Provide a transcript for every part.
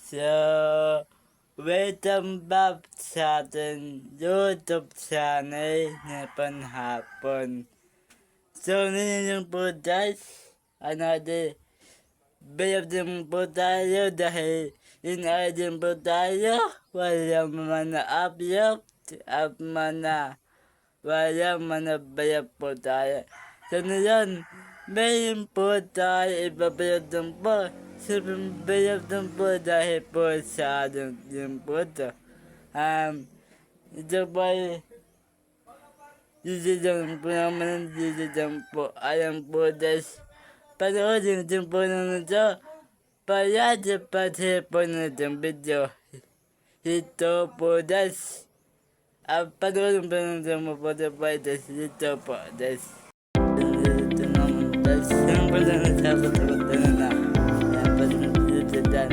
So, welcome back sa ating YouTube channel na Panhapon. So, ngayon po guys, another video din po tayo dahil din po tayo. Walang mana upload at walang mana bayad po tayo. So, ngayon, mayroon po tayo ipapayod din po. Bayad din po dahil po sa ating din po ito. Ito po ay dito po naman dito po. Alam po guys, panoorin din po naman ito. Parati pati po na itong video. Ito po guys. Panoorin po naman po ito po dito po guys. Ito naman guys. Yung po lang nasagot na. Dapat dito dyan.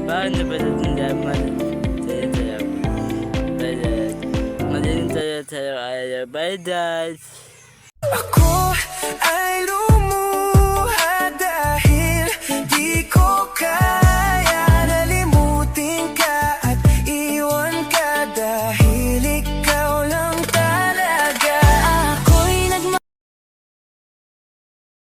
Paano ba ito tindaman? Madaling tayo. Bye guys! Ako ay lumuha